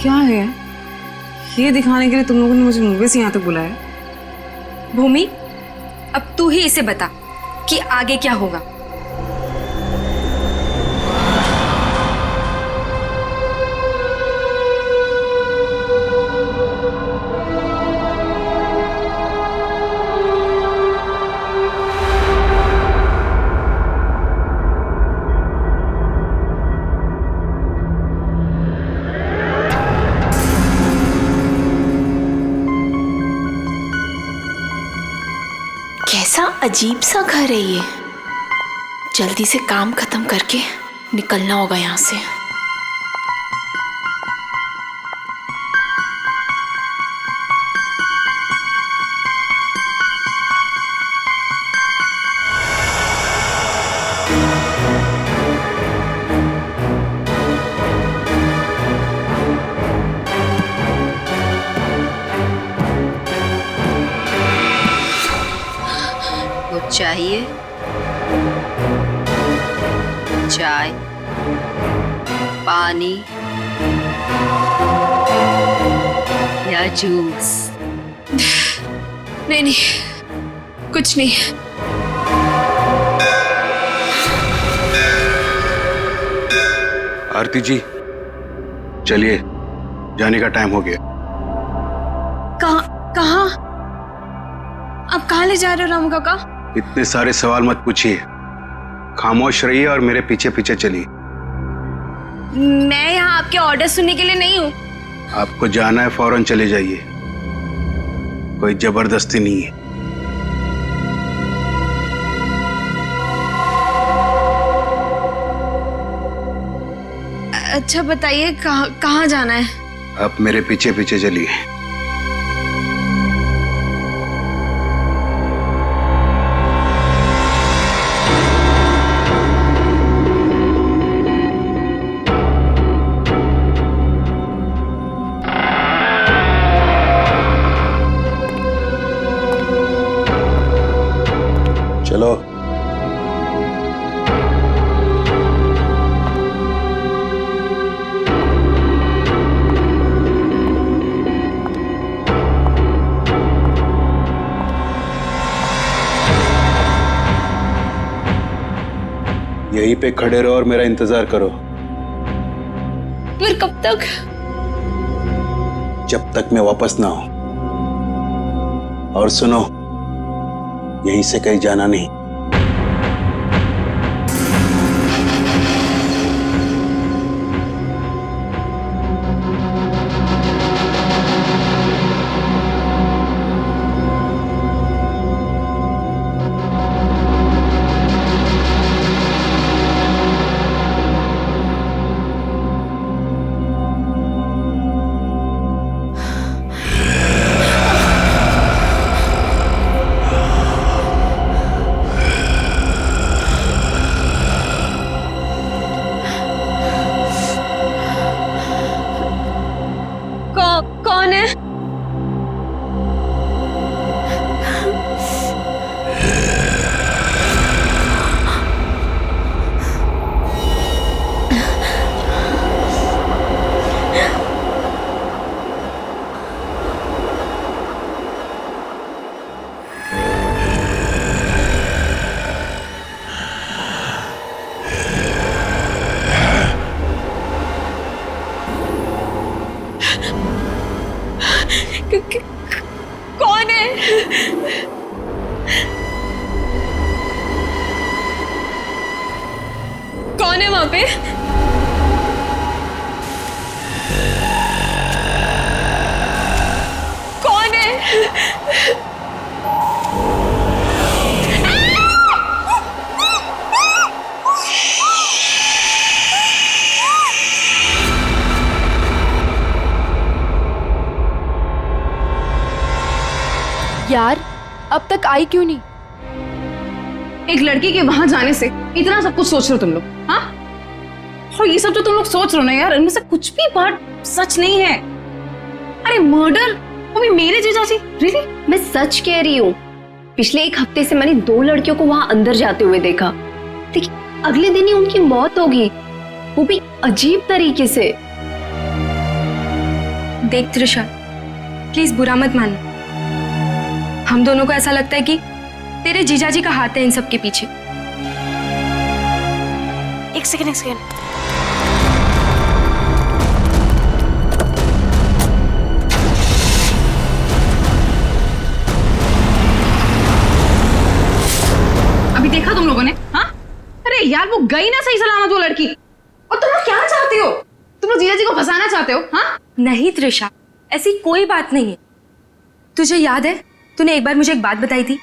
क्या है ये दिखाने के लिए तुम लोगों ने मुझे मूवी से यहाँ तक बुलाया? भूमि, अब तू ही इसे बता कि आगे क्या होगा। कैसा अजीब सा घर है ये। जल्दी से काम खत्म करके निकलना होगा यहाँ से। चाहिए चाय, पानी या जूस? नहीं नहीं, कुछ नहीं। आरती जी चलिए, जाने का टाइम हो गया। कहाँ? अब कहाँ ले जा रहे हो रामू काका? इतने सारे सवाल मत पूछिए, खामोश रहिए और मेरे पीछे पीछे चलिए। मैं यहाँ आपके ऑर्डर सुनने के लिए नहीं हूँ। आपको जाना है फौरन चले जाइए, कोई जबरदस्ती नहीं है। अच्छा बताइए कहाँ जाना है? आप मेरे पीछे पीछे चलिए। चलो। यहीं पे खड़े रहो और मेरा इंतजार करो। फिर कब तक? जब तक मैं वापस ना आऊं। और सुनो, यहीं से कहीं जाना नहीं। कौन है? कौन है? कौन है वहां पे? कौन है? यार अब तक आई क्यों नहीं? एक लड़की के वहां जाने से इतना सब कुछ सोच रहे हो तुम लोग? हाँ, और ये सब जो तुम लोग सोच रहे हो ना यार, इनमें से कुछ भी बात सच नहीं है। अरे मर्डर, वो भी मेरे जीजाजी? रियली? मैं सच कह रही हूँ। पिछले एक हफ्ते से मैंने 2 लड़कियों को वहां अंदर जाते हुए देखा, लेकिन अगले दिन ही उनकी मौत होगी, वो भी अजीब तरीके से। देख त्रिशा, प्लीज बुरा मत मानना। हम दोनों को ऐसा लगता है कि तेरे जीजाजी का हाथ है इन सब के पीछे। एक सेकेंड। अभी देखा तुम लोगों ने? हाँ, अरे यार वो गई ना सही सलामत वो लड़की। और तुम लोग क्या चाहते हो? तुम लोग जीजा जी को फंसाना चाहते हो? हाँ नहीं त्रिशा, ऐसी कोई बात नहीं है। तुझे याद है तूने एक बार मुझे एक बात बताई थी,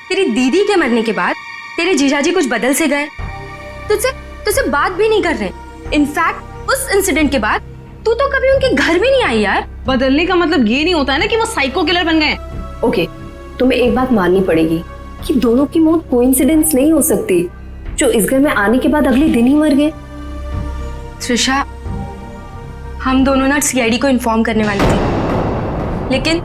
तेरी दीदी के मरने के बाद तेरे जीजाजी कुछ बदल से गए, तुझसे बात भी नहीं कर रहे। इनफैक्ट उस इंसिडेंट के बाद तू तो कभी उनके घर भी नहीं आई यार। बदलने का मतलब ये नहीं होता है ना कि वो साइको किलर बन गए। ओके, तुम्हें एक बात माननी पड़ेगी कि दोनों की मौत कोइंसिडेंस नहीं हो सकती, जो इस घर में आने के बाद अगले दिन ही मर गए। त्रिशा, हम दोनों ना सीआईडी को इन्फॉर्म करने वाले थे, लेकिन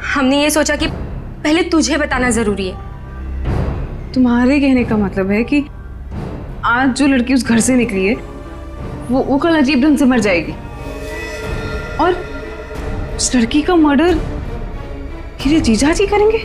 हमने ये सोचा कि पहले तुझे बताना जरूरी है। तुम्हारे कहने का मतलब है कि आज जो लड़की उस घर से निकली है वो कल अजीब ढंग से मर जाएगी, और उस लड़की का मर्डर मेरे जीजा जी करेंगे?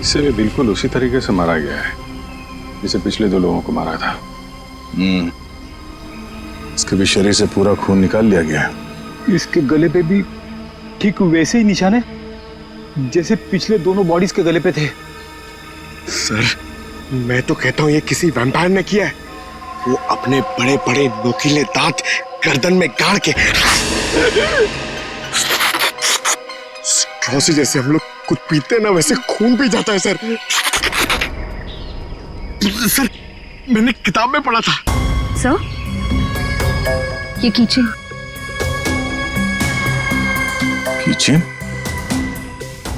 इसे भी बिल्कुल उसी तरीके से मारा गया है जिसे पिछले 2 लोगों को मारा था। इसके भी शरीर से पूरा खून निकाल लिया गया है। इसके गले पे भी ठीक वैसे ही निशान है जैसे पिछले दोनों बॉडीज के गले पे थे। सर, मैं तो कहता हूँ ये किसी वैम्पायर ने किया है। वो अपने बड़े बड़े नोकीले दांत गर्दन में गाड़ के स्ट्रॉ से जैसे हम लोग कुछ पीते हैं ना, वैसे खून पी जाता है सर। सर, मैंने किताब में पढ़ा था। सर, ये कीचेन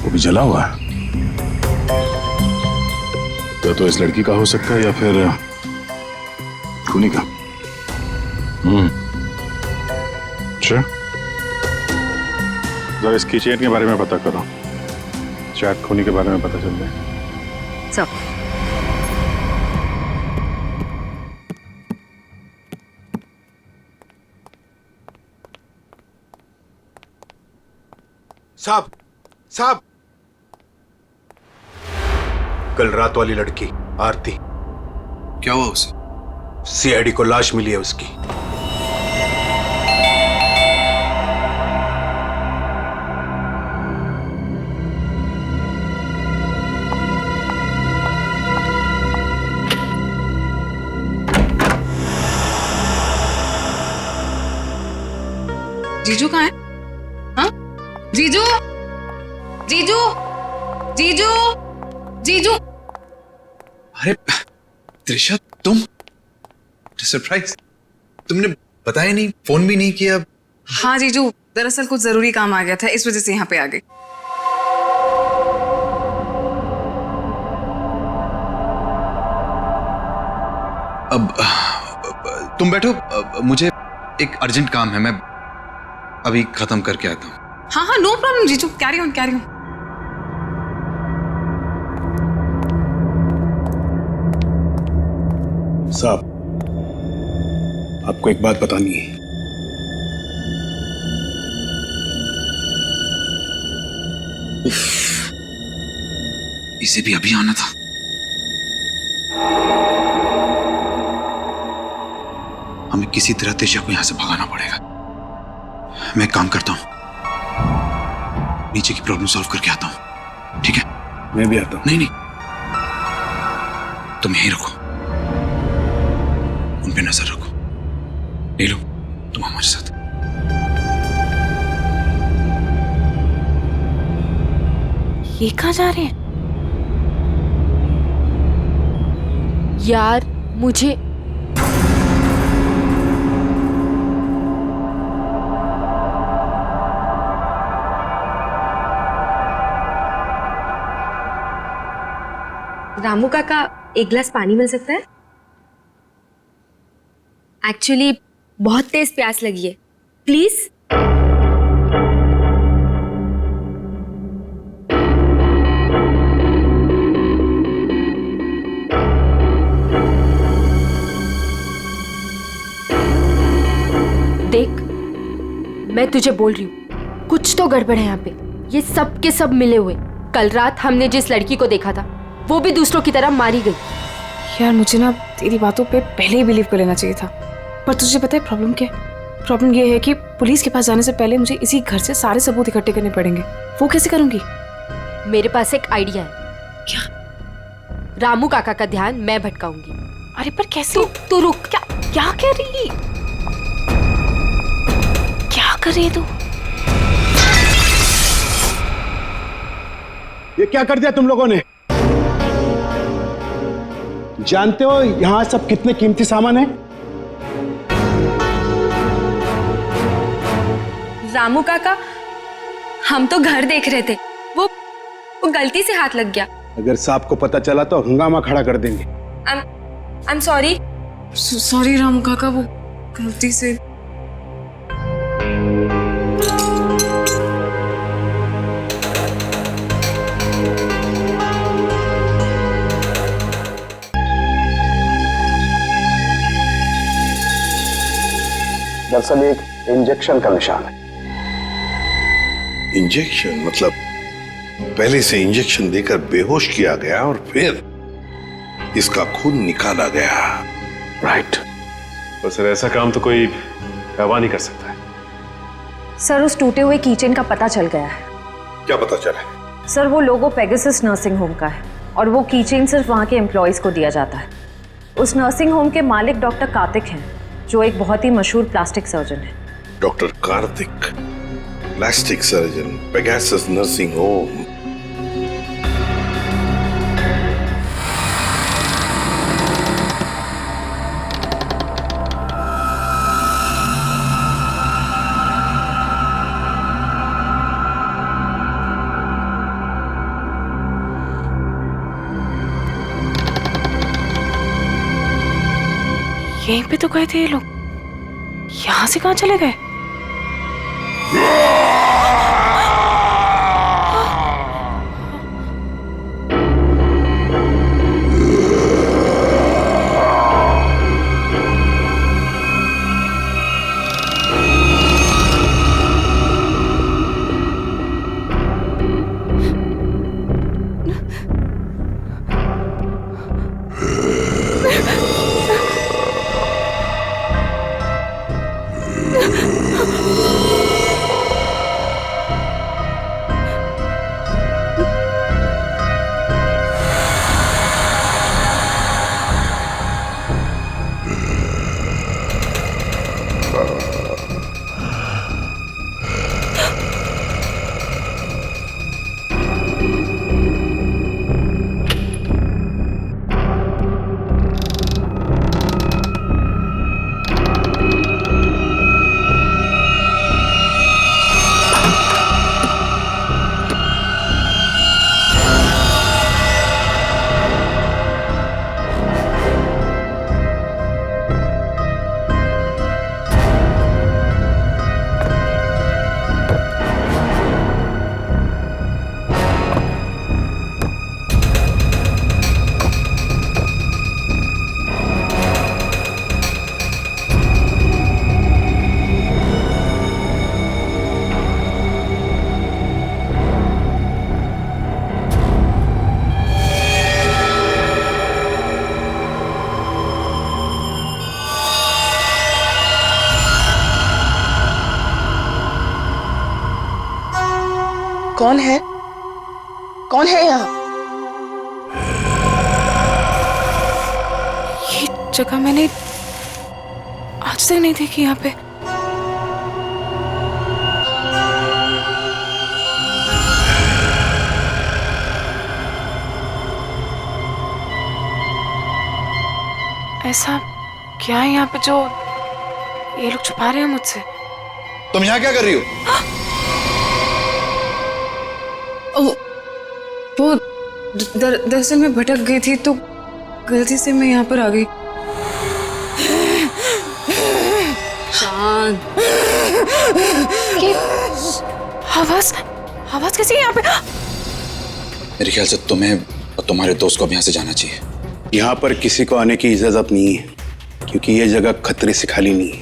वो भी जला हुआ है। तो इस लड़की का हो सकता है या फिर खूनी का। अच्छा, जरा इस कीचेन के बारे में पता करो, शायद खूनी के बारे में पता चल जाए। सर, साहब, कल रात वाली लड़की आरती, क्या हुआ उसे? सीआईडी को लाश मिली है उसकी। जीजू कहाँ है? हाँ, जीजू, जीजू, जीजू, जीजू। अरे त्रिशा, तुम सरप्राइज, तुमने बताया नहीं, फोन भी नहीं किया। हाँ जीजू, दरअसल कुछ जरूरी काम आ गया था, इस वजह से यहाँ पे आ गई। अब तुम बैठो, मुझे एक अर्जेंट काम है, मैं अभी खत्म करके आता हूँ। हाँ हाँ, नो प्रॉब्लम जीजू, कैरी ऑन कैरी ऑन। साहब, आपको एक बात बतानी है। इसे भी अभी आना था। हमें किसी तरह त्रिशा को यहां से भगाना पड़ेगा। मैं एक काम करता हूं, नीचे की प्रॉब्लम सॉल्व करके आता हूं, ठीक है? मैं भी आता हूं। नहीं, तुम यहीं रखो, उन पे नजर रखो। ले लो, तुम हमारे साथ। ये कहाँ जा रहे हैं? यार मुझे रामू काका, एक गिलास पानी मिल सकता है? एक्चुअली बहुत तेज प्यास लगी है, प्लीज। देख, मैं तुझे बोल रही हूँ, कुछ तो गड़बड़ है यहाँ पे। ये सब के सब मिले हुए। कल रात हमने जिस लड़की को देखा था वो भी दूसरों की तरह मारी गई। यार मुझे ना तेरी बातों पे पहले ही बिलीव कर लेना चाहिए था, पर तुझे पता है प्रॉब्लम क्या है? प्रॉब्लम ये है कि पुलिस के पास जाने से पहले मुझे इसी घर से सारे सबूत इकट्ठे करने पड़ेंगे। वो कैसे करूंगी? मेरे पास एक आइडिया है। क्या? रामू काका का ध्यान मैं भटकाऊंगी। अरे पर कैसे? तू रुक। क्या कह रही? क्या कर रही है तू? ये क्या कर दिया तुम लोगों ने? जानते हो यहां सब कितने कीमती सामान है? रामू काका, हम तो घर देख रहे थे, वो गलती से हाथ लग गया। अगर साहब को पता चला तो हंगामा खड़ा कर देंगे। I am sorry. Sorry Ramu काका, वो गलती से। दरअसल एक इंजेक्शन का निशान है। इंजेक्शन मतलब पहले से इंजेक्शन देकर बेहोश किया गया और फिर इसका खून निकाला गया। राइट। तो सर ऐसा काम तो कोई गवाह नहीं कर सकता है। सर उस टूटे हुए कीचेन का पता चल गया है। क्या पता चला? सर वो लोगो पेगासस नर्सिंग होम का है और वो कीचेन सिर्फ वहाँ के एम्प्लॉयज को दिया जाता है। उस नर्सिंग होम के मालिक डॉक्टर कार्तिक हैं, जो एक बहुत ही मशहूर प्लास्टिक सर्जन है। Doctor Kartik, plastic surgeon, Pegasus nursing home. यहीं पे तो गए थे ये लोग, यहाँ से कहाँ चले गए? कौन है? कौन है यहाँ? ये जगह मैंने आज तक नहीं देखी यहाँ पे। ऐसा क्या है यहाँ पे जो ये लोग छुपा रहे हैं मुझसे? तुम यहाँ क्या कर रही हो? वो दरअसल मैं भटक गई थी तो गलती से मैं यहाँ पर आ गई। शान, आवाज आवाज कैसी है यहाँ पे? मेरे ख्याल से तुम्हें और तुम्हारे दोस्त को अब यहाँ से जाना चाहिए। यहाँ पर किसी को आने की इजाजत नहीं है, क्योंकि ये जगह खतरे से खाली नहीं है।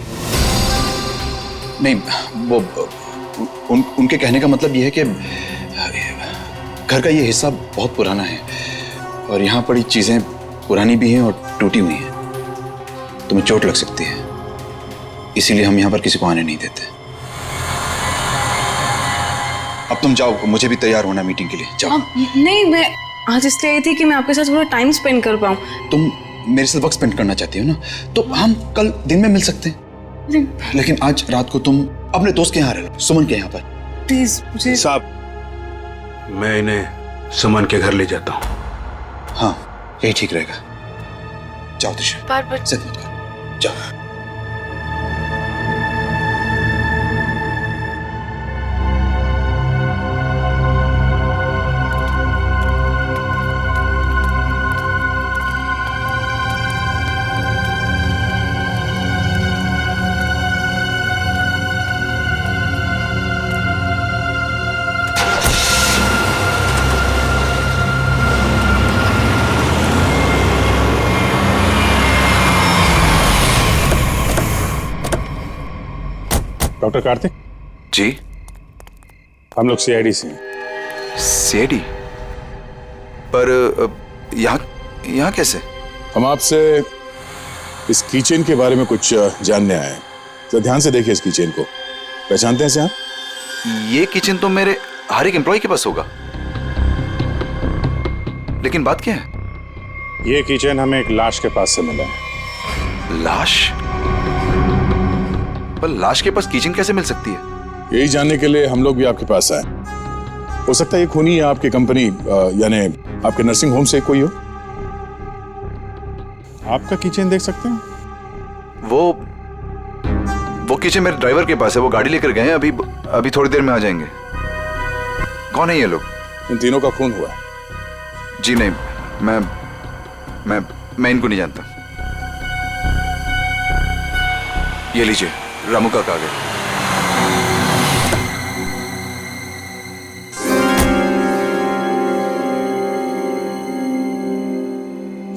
नहीं, वो उनके कहने का मतलब ये है कि घर का ये हिस्सा बहुत पुराना है और यहाँ पड़ी चीजें पुरानी भी हैं और टूटी हुई हैं। तुम्हें चोट लग सकती है, इसीलिए हम यहाँ पर किसी को आने नहीं देते। अब तुम जाओ, मुझे भी तैयार होना मीटिंग के लिए। जाओ। नहीं, मैं आज इसलिए आई थी कि मैं आपके साथ थोड़ा टाइम स्पेंड कर पाऊँ। तुम मेरे साथ वक्त स्पेंड करना चाहती हो ना, तो हम कल दिन में मिल सकते हैं। लेकिन आज रात को तुम अपने दोस्त के यहाँ रह लो, सुमन के यहाँ पर। प्लीज मुझे। साहब, मैं इन्हें सुमन के घर ले जाता हूँ। हाँ, यही ठीक रहेगा। जाओ दिशा, बार-बार जिद मत करो, जाओ। डॉक्टर कार्तिक जी, हम लोग सीआईडी से हैं। सीआईडी? पर यहाँ कैसे? हम आपसे इस कीचेन के बारे में कुछ जानने आए हैं। तो ध्यान से देखिए इस कीचेन को, पहचानते हैं इसे आप? ये किचन तो मेरे हर एक एम्प्लॉय के पास होगा, लेकिन बात क्या है? ये कीचेन हमें एक लाश के पास से मिला है। लाश? पर लाश के पास किचन कैसे मिल सकती है? यही जानने के लिए हम लोग भी आपके पास आए। हो सकता है ये खूनी या आपकी कंपनी यानी आपके नर्सिंग होम से कोई हो। आपका किचन देख सकते हैं? वो किचन मेरे ड्राइवर के पास है, वो गाड़ी लेकर गए हैं, अभी थोड़ी देर में आ जाएंगे। कौन है ये लोग? इन तीनों का खून हुआ है। जी नहीं, मैं इनको नहीं जानता। ये लीजिए, रामू का कागज।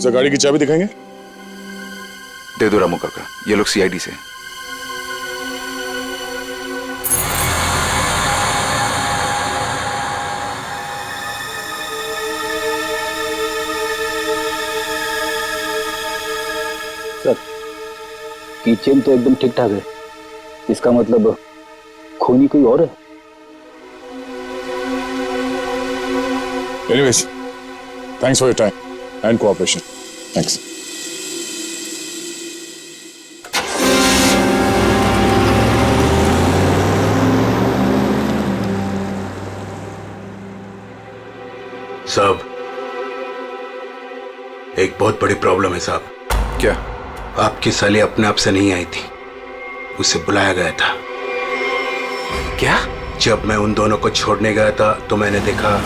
सर, गाड़ी की चाबी दिखाएंगे? दे दो रामू काका, ये लोग सीआईडी से। सर, किचन तो एकदम ठीक ठाक है, इसका मतलब खूनी कोई और है। Anyways, thanks for your time and cooperation. Thanks. साहब, एक बहुत बड़ी प्रॉब्लम है साहब। क्या? आपकी साली अपने आप से नहीं आई थी, उसे बुलाया गया था। क्या? जब मैं उन दोनों को छोड़ने गया था तो मैंने देखा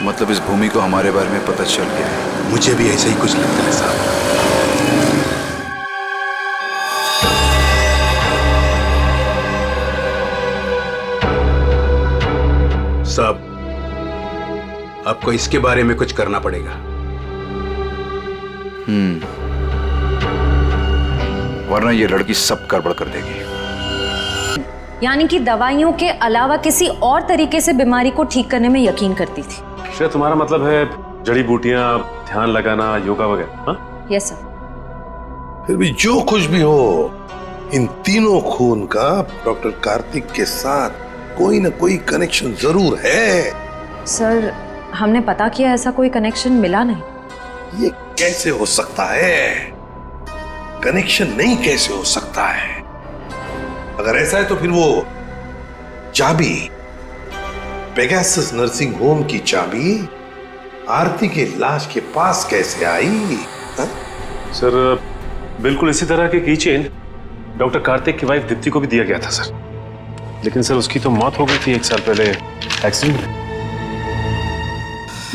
मतलब इस भूमि को हमारे बारे में पता चल गया है। मुझे भी ऐसा ही कुछ लगता है साहब। साहब, आपको इसके बारे में कुछ करना पड़ेगा। वरना ये लड़की सब गड़बड़ कर देगी। यानी कि दवाइयों के अलावा किसी और तरीके से बीमारी को ठीक करने में यकीन करती थी। शायद तुम्हारा मतलब है जड़ी बूटियां, ध्यान लगाना, योगा वगैरह? Yes sir. फिर भी जो कुछ भी हो, इन तीनों खून का डॉक्टर कार्तिक के साथ कोई ना कोई कनेक्शन जरूर है। सर, हमने पता किया, ऐसा कोई कनेक्शन मिला नहीं। ये कैसे हो सकता है? कनेक्शन नहीं कैसे हो सकता है? अगर ऐसा है तो फिर वो चाबी, पेगासस नर्सिंग होम की चाबी आरती के लाश के पास कैसे आई? हा? सर बिल्कुल इसी तरह के कीचेन डॉक्टर कार्तिक की वाइफ दीप्ति को भी दिया गया था सर, लेकिन सर उसकी तो मौत हो गई थी 1 साल पहले एक्सीडेंट में।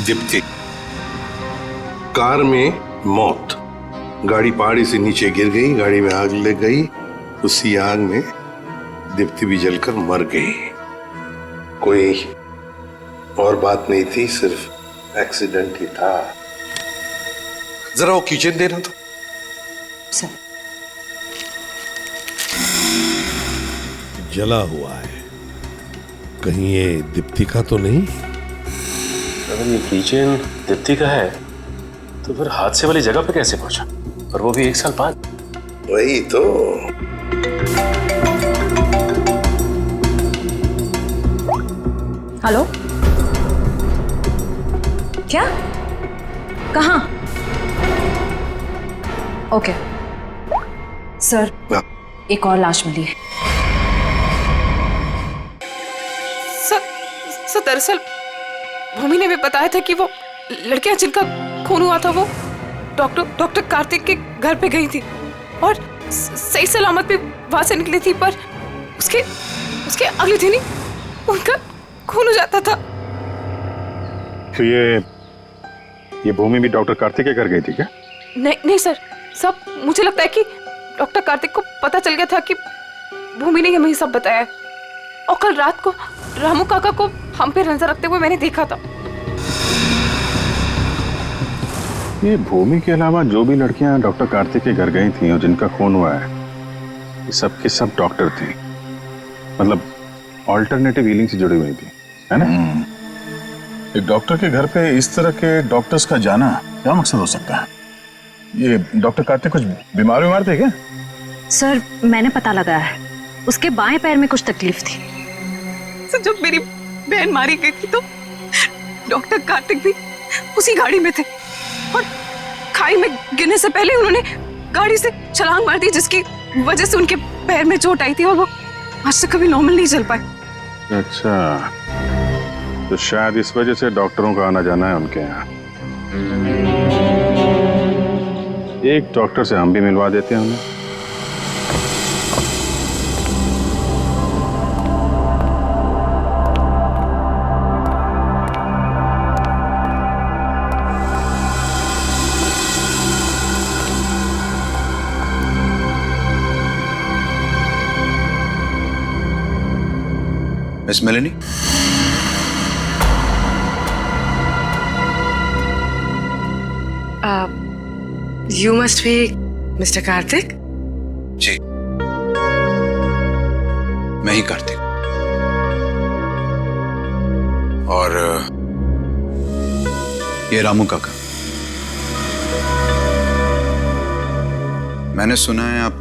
दीप्ति कार में मौत, गाड़ी पहाड़ी से नीचे गिर गई, गाड़ी में आग लग गई, उसी आग में दीप्ति भी जलकर मर गई। कोई और बात नहीं थी, सिर्फ एक्सीडेंट ही था। जरा वो किचन देना था। सर जला हुआ है, कहीं ये दीप्ति का तो नहीं? अगर ये किचन दीप्ति का है तो फिर हादसे वाली जगह पे कैसे पहुंचा, और वो भी 1 साल बाद? वही तो। हेलो, क्या? कहाँ? ओके सर, एक और लाश मिली है। सर दरअसल भूमि ने भी बताया था कि वो लड़कियां जिनका खून हुआ था वो डॉक्टर कार्तिक के घर पे गई थी और सही सलामत भी वहां से निकली थी, पर उसके अगले दिन ही उनका खून हो जाता था। तो ये भूमि भी डॉक्टर कार्तिक के घर गई थी क्या? नहीं सर, सब मुझे लगता है कि डॉक्टर कार्तिक को पता चल गया था कि भूमि ने हमें सब बताया, और कल रात को रामू काका को हम पे नजर रखते हुए मैंने देखा था। ये भूमि के अलावा जो भी लड़कियां डॉक्टर कार्तिक के घर गई थी और जिनका खून हुआ है, ये सब के सब डॉक्टर थे, मतलब ऑल्टरनेटिव हीलिंग से जुड़ी हुई थी, है ना? एक डॉक्टर के घर पे इस तरह के डॉक्टर्स का जाना क्या मकसद हो सकता है? ये डॉक्टर कार्तिक कुछ बीमार थे क्या? सर मैंने पता लगाया है, उसके बाएं पैर में कुछ तकलीफ थी। सर जब मेरी बहन मारी गई थी तो डॉक्टर कार्तिक भी उसी गाड़ी में थे, और खाई में गिरने से पहले उन्होंने गाड़ी से छलांग मार दी, जिसकी वजह से उनके पैर में चोट आई थी और वो आज तक कभी नॉर्मल नहीं चल पाए। अच्छा, तो शायद इस वजह से डॉक्टरों का आना जाना है उनके यहाँ। एक डॉक्टर से हम भी मिलवा देते हैं उन्हें। Miss Meloni, You must be Mr. Karthik? जी, मैं ही कार्तिक। और ये रामू काका। मैंने सुना है आप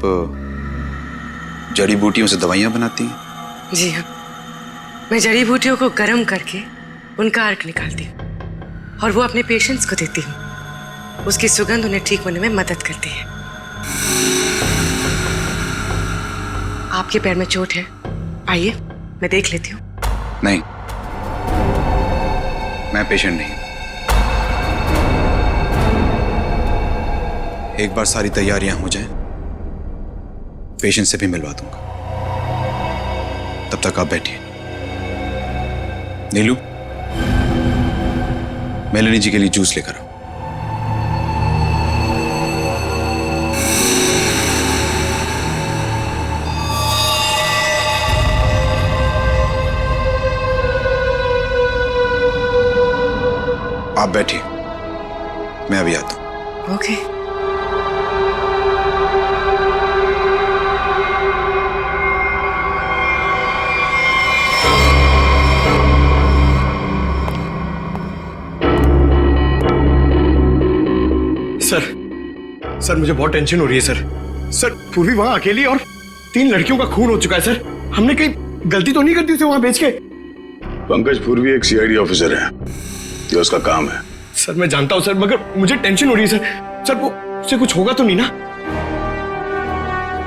जड़ी बूटियों से दवाइयां बनाती हैं। जी हाँ, मैं जड़ी बूटियों को गर्म करके उनका अर्क निकालती हूँ और वो अपने पेशेंट्स को देती हूँ। उसकी सुगंध उन्हें ठीक होने में मदद करती है। आपके पैर में चोट है, आइए मैं देख लेती हूँ। नहीं, मैं पेशेंट नहीं। एक बार सारी तैयारियां हो जाएं, पेशेंट से भी मिलवा दूंगा। तब तक आप बैठिए। नीलू, मेलेनी जी के लिए जूस लेकर आओ। आप बैठिए, मैं अभी आता हूं। ओके। सर मुझे बहुत टेंशन हो रही है सर, पूर्वी वहां अकेली और 3 लड़कियों का खून हो चुका है सर। हमने कहीं गलती तो नहीं कर दी उसे वहां भेज के? पंकज पूर्वी एक सीआईडी ऑफिसर है, ये उसका काम है। सर मैं जानता हूं सर, मगर मुझे टेंशन हो रही है सर। वो उसे कुछ होगा तो नहीं ना?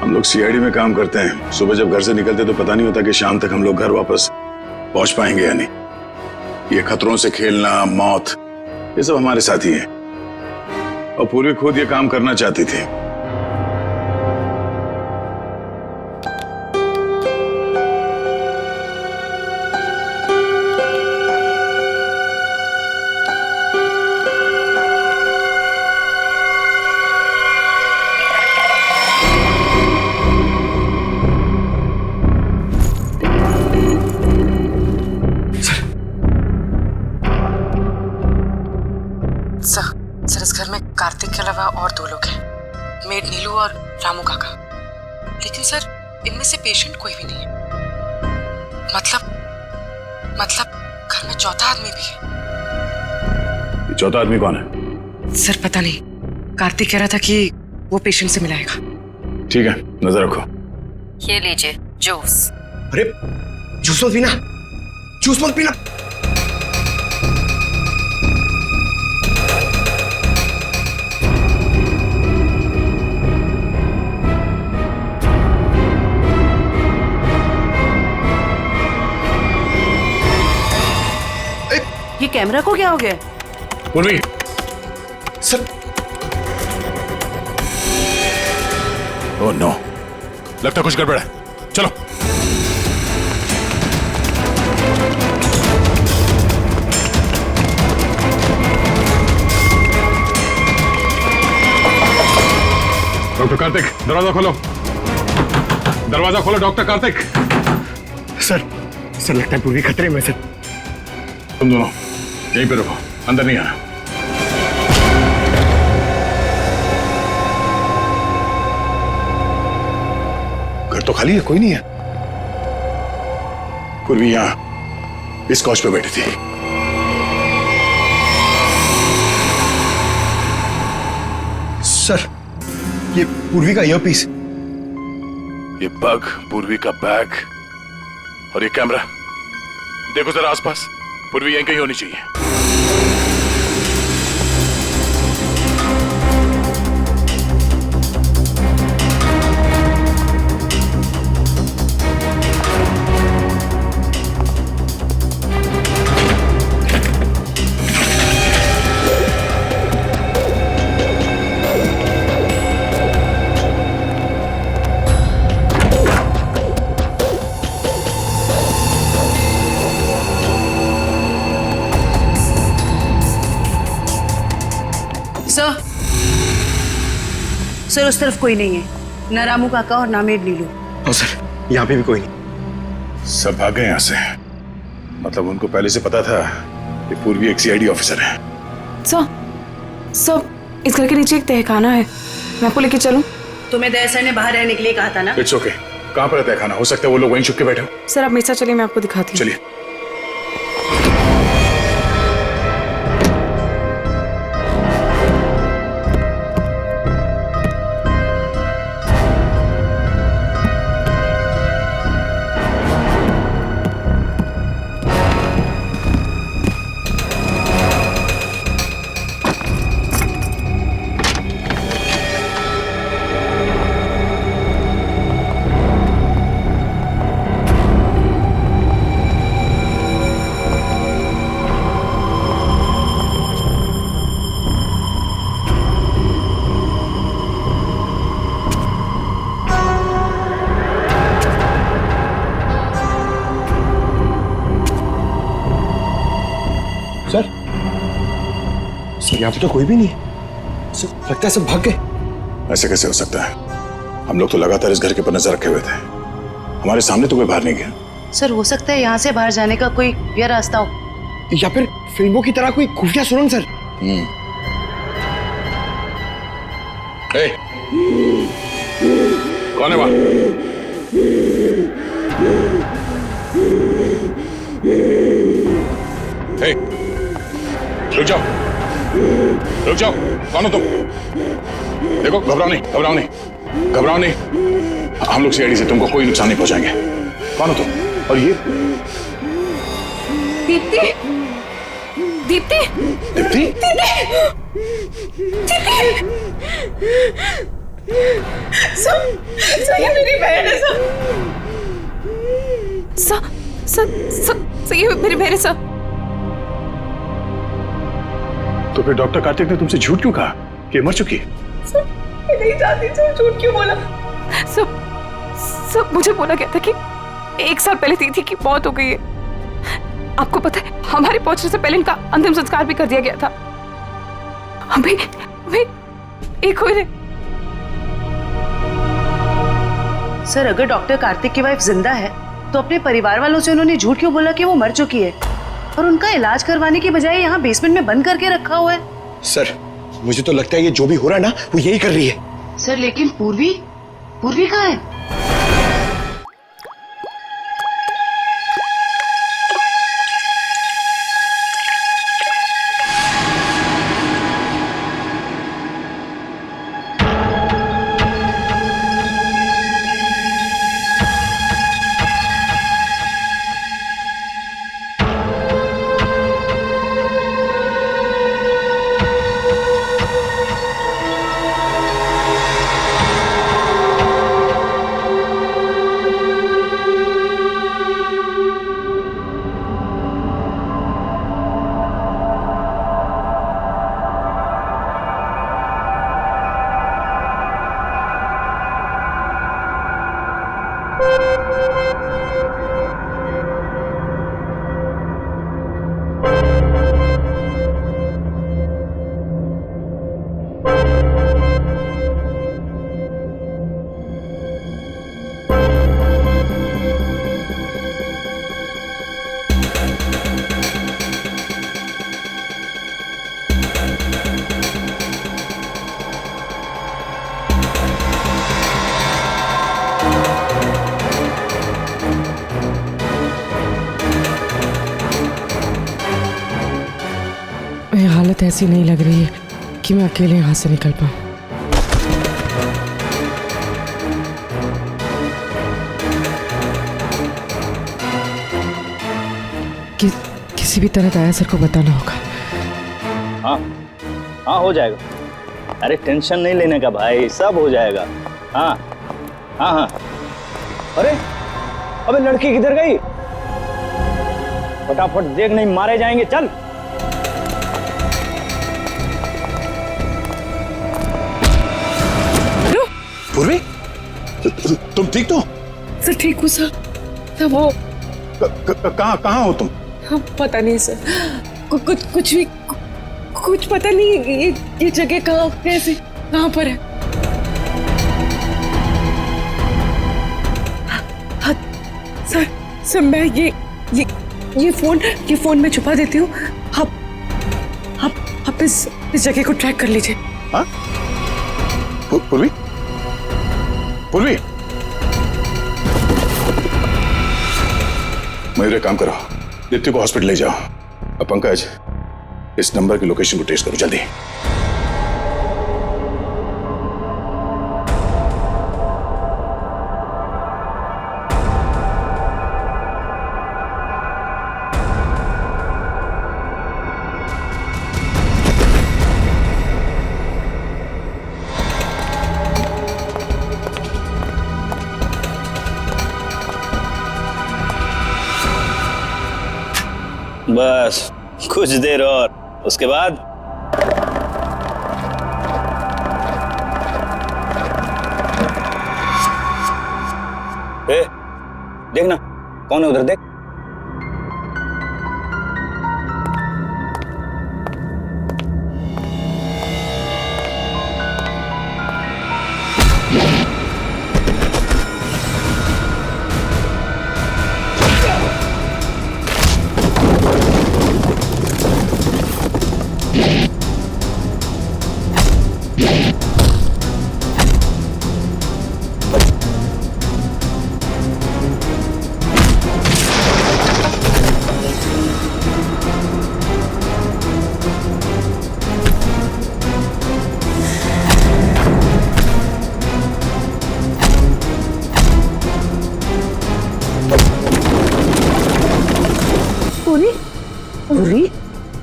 हम लोग सीआईडी में काम करते हैं, सुबह जब घर से निकलते तो पता नहीं होता कि शाम तक हम लोग घर वापस पहुंच पाएंगे या नहीं। ये खतरों से खेलना, मौत, ये सब हमारे साथी है। और पूर्वी खुद ये काम करना चाहती थी। सर इस घर में कार्तिक के अलावा और 2 लोग हैं, मेड नीलू और रामू काका। लेकिन सर इनमें से पेशेंट कोई भी नहीं है। मतलब घर में चौथा आदमी भी है। ये चौथा आदमी कौन है? सर पता नहीं, कार्तिक कह रहा था कि वो पेशेंट से मिलाएगा। ठीक है, नजर रखो। ये लीजिए जूस। अरे जूस मत पीना, जूस मत पीना। ये कैमरा को क्या हो गया? पूर्वी सर। ओह नो, लगता कुछ गड़बड़ है। चलो। डॉक्टर कार्तिक, दरवाजा खोलो। दरवाजा खोलो डॉक्टर कार्तिक। सर लगता है पूर्वी खतरे में। सर तुम दोनों यहीं पे रुको, अंदर नहीं आना। घर तो खाली है, कोई नहीं है। पूर्वी यहां इस कॉच पे बैठी थी। सर ये पूर्वी का ईयरपीस, ये पग, पूर्वी का बैग और ये कैमरा। देखो जरा आसपास, पूर्वी यहीं कहीं होनी चाहिए। सर उस तरफ कोई नहीं है, ना रामू काका और ना मेड नीलू। और सर यहाँ पे भी कोई नहीं। सब भाग गए यहाँ से। मतलब उनको पहले से पता था कि पूर्वी एक सीआईडी ऑफिसर है। सर इस घर के नीचे एक तहखाना है, मैं आपको लेके चलूं? तुम्हें दया सर ने बाहर रहने के लिए कहा था ना। It's okay. कहाँ पर है तहखाना? हो सकता है वो लोग वहीं छुप के बैठे हो। सर आप मेरे साथ चलिए, मैं आपको दिखाती हूँ। चलिए। सर यहाँ पे तो कोई भी नहीं है। सर लगता है सब भाग गए। ऐसे कैसे हो सकता है? हम लोग तो लगातार इस घर के ऊपर नजर रखे हुए थे। हमारे सामने तो कोई बाहर नहीं गया। सर हो सकता है यहाँ से बाहर जाने का कोई ये रास्ता हो, या फिर फिल्मों की तरह कोई खुफिया सुरंग। सर कौन है वहां? रुक जाओ, रुक जाओ। कौन हो तुम? देखो, घबराओ नहीं। हम लोग सीआईडी से तुमको कोई नुकसान नहीं पहुंचाएंगे। कौन हो तुम? और ये दीप्ति। सर ये मेरी बहन है। सर ये मेरी बहन है सर। तो फिर डॉक्टर कार्तिक ने तुमसे झूठ क्यों कहा कि मर चुकी है? मैं नहीं जानती सर, झूठ क्यों बोला? सब मुझे बोला गया था कि 1 साल पहले दीदी की मौत हो गई है। आपको पता है हमारे पहुंचने से पहले इनका अंतिम संस्कार भी कर दिया गया था। हमें एक हुए ने। सर अगर डॉक्टर कार्तिक की वाइफ जिंदा है तो अपने परिवार वालों से उन्होंने झूठ क्यों बोला कि वो मर चुकी है और उनका इलाज करवाने की बजाय यहाँ बेसमेंट में बंद करके रखा हुआ है? सर मुझे तो लगता है ये जो भी हो रहा है ना वो यही कर रही है। सर लेकिन पूर्वी कहाँ है? हालत ऐसी नहीं लग रही है कि मैं अकेले यहाँ से निकल पाऊँ। किसी भी तरह दया सर को बताना होगा। हाँ हो जाएगा। अरे टेंशन नहीं लेने का भाई, सब हो जाएगा। हाँ हाँ हाँ। अरे अबे लड़की किधर गई? फटाफट देख, नहीं मारे जाएंगे। चल पूर्वी, तुम ठीक तो? सर ठीक हूँ सर। वो कहाँ हो तुम? पता नहीं सर, कुछ पता नहीं। ये जगह कहाँ पर है? हाँ, सर मैं ये फोन में छुपा देती हूँ। आप इस जगह को ट्रैक कर लीजिए। हाँ? पूर्वी मयूर, एक काम करो, दीप्ति को हॉस्पिटल ले जाओ। अब पंकज, इस नंबर की लोकेशन को ट्रेस करो जल्दी। बस कुछ देर और, उसके बाद देखना कौन है उधर, देख।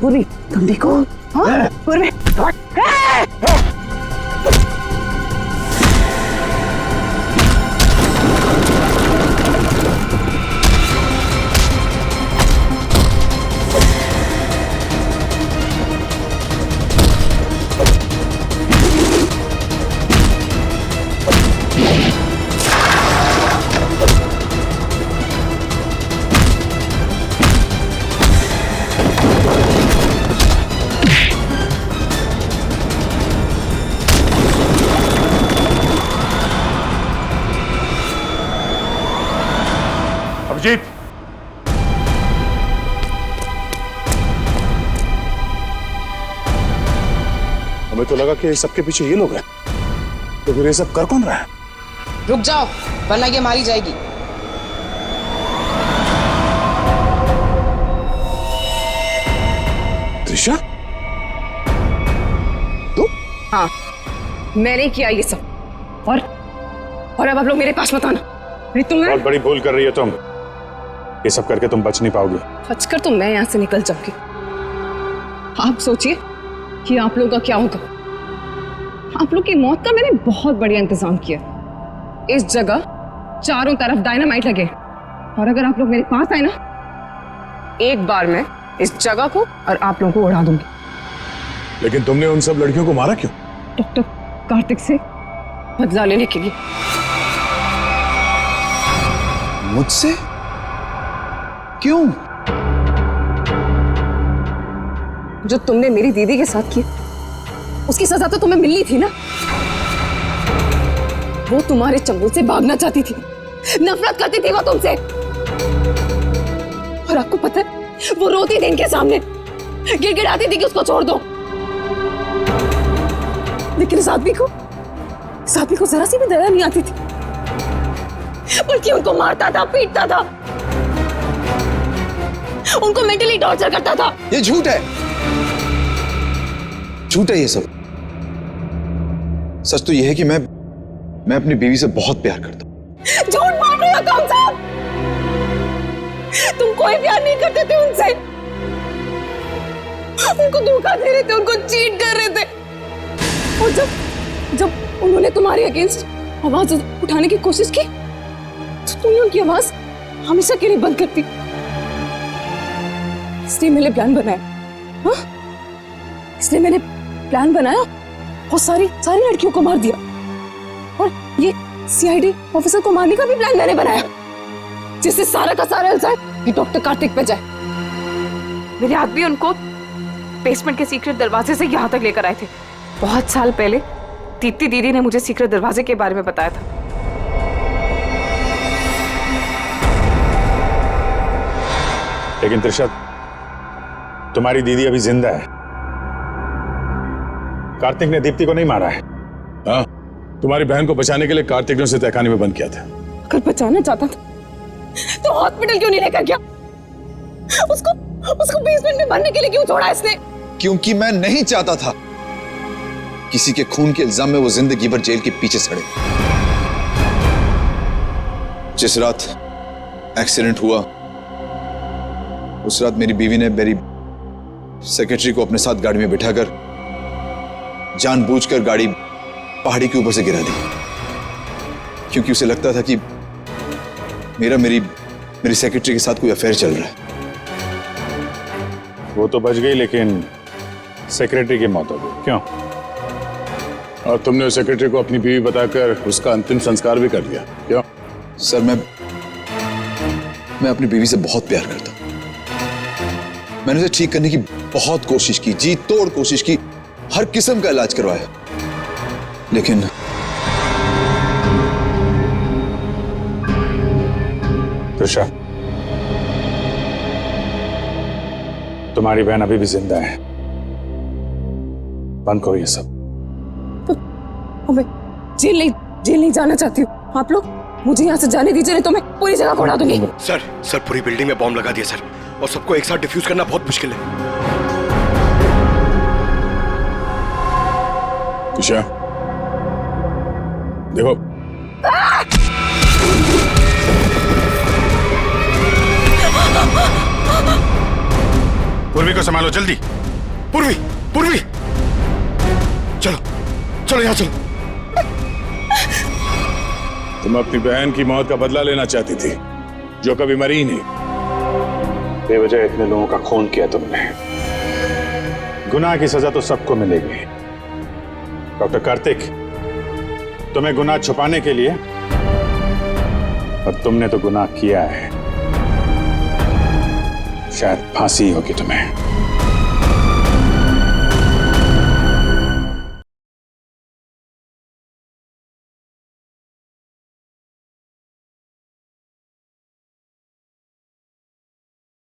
पूरी तुम देखो। हाँ? पूरी अभिजीत, हमें तो लगा कि सबके पीछे ये लोग हैं, तो फिर ये सब कर कौन रहा है? रुक जाओ वरना ये मारी जाएगी। त्रिशा, हाँ, मैंने किया ये सब। और अब आप लोग मेरे पास मत आना। नहीं तुम्हें बहुत बड़ी भूल कर रही है तुम। ये सब करके तुम बच नहीं पाओगी। बचकर तो मैं यहाँ से निकल जाऊंगी। आप सोचिए कि आप लोगों का क्या होगा। आप लोग की मौत का मैंने बहुत बढ़िया इंतजाम किया। इस जगह चारों तरफ डायनामाइट लगे, और अगर आप लोग मेरे पास आए ना, एक बार मैं इस जगह को और आप लोगों को उड़ा दूंगी। लेकिन तुमने उन सब लड़कियों को मारा क्यों? डॉक्टर कार्तिक से बदला लेने के लिए। मुझसे? क्यों? जो तुमने मेरी दीदी के साथ किया, उसकी सजा तो तुम्हें मिलनी थी ना। वो तुम्हारे चंगुल से भागना चाहती थी, नफरत करती थी वो तुमसे। और आपको पता है, वो रोती थी इनके सामने, गिड़गिड़ाती थी कि उसको छोड़ दो। लेकिन इस आदमी को जरा सी भी दया नहीं आती थी, बल्कि उनको मारता था, पीटता था, उनको मेंटली टॉर्चर करता था। ये झूठ है, झूठ है ये सब। सच तो ये है कि मैं अपनी बीवी से बहुत प्यार करता हूं। झूठ बोल रहे हो तुम सब। तुम कोई प्यार नहीं करते थे उनसे, उनको धोखा दे रहे थे, उनको चीट कर रहे थे। और जब उन्होंने तुम्हारे अगेंस्ट आवाज उठाने की कोशिश की, तो तुमने उनकी आवाज हमेशा के लिए बंद कर दी। इसलिए मैंने प्लान बनाया। हाँ, इसलिए मैंने प्लान बनाया और सारी लड़कियों को मार दिया। और ये सीआईडी ऑफिसर को मारने का भी प्लान मैंने बनाया, जिससे सारा का सारा इल्जाम ये डॉक्टर कार्तिक पे जाए। मेरे आदमी उनको बेसमेंट के सीक्रेट दरवाजे से यहाँ तक लेकर आए थे। बहुत साल पहले दीप्ति दीदी ने मुझे सीक्रेट दरवाजे के बारे में बताया था। लेकिन त्रिशा, तुम्हारी दीदी अभी जिंदा है। कार्तिक ने दीप्ति को नहीं मारा है। हाँ, तुम्हारी बहन को बचाने के लिए कार्तिक ने उसे तहखाने में बंद किया था। अगर बचाना चाहता था तो हॉस्पिटल क्यों नहीं लेकर गया? उसको बेसमेंट में भरने के लिए क्यों छोड़ा इसने? क्योंकि मैं नहीं चाहता था किसी के खून के इल्जाम में वो जिंदगी भर जेल के पीछे सड़े। जिस रात एक्सीडेंट हुआ, उस रात मेरी बीवी ने मेरी सेक्रेटरी को अपने साथ गाड़ी में बिठाकर जानबूझकर गाड़ी पहाड़ी के ऊपर से गिरा दी, क्योंकि उसे लगता था कि मेरी सेक्रेटरी के साथ कोई अफेयर चल रहा है। वो तो बच गई, लेकिन सेक्रेटरी की मौत हो गई। क्यों? और तुमने उस सेक्रेटरी को अपनी बीवी बताकर उसका अंतिम संस्कार भी कर दिया। क्यों? सर, मैं अपनी बीवी से बहुत प्यार करता हूं। मैंने उसे ठीक करने की बहुत कोशिश की, जी तोड़ कोशिश की, हर किस्म का इलाज करवाया, लेकिन त्रिशा, तुम्हारी बहन अभी भी जिंदा है। बंद करो ये सब। मैं जेल नहीं जाना चाहती हूँ। आप लोग मुझे यहाँ से जाने दीजिए, नहीं तो मैं पूरी जगह को उड़ा दूंगी। सर पूरी बिल्डिंग में बॉम्ब लगा दिया सर, और सबको एक साथ डिफ्यूज करना बहुत मुश्किल है। त्रिशा, देखो, पूर्वी को संभालो जल्दी। पूर्वी चलो यहाँ चलो। तुम अपनी बहन की मौत का बदला लेना चाहती थी, जो कभी मरी ही नहीं। बेवजह इतने लोगों का खून किया तुमने। गुनाह की सजा तो सबको मिलेगी। डॉक्टर कार्तिक, तुम्हें गुनाह छुपाने के लिए, और तुमने तो गुनाह किया है। शायद फांसी होगी तुम्हें।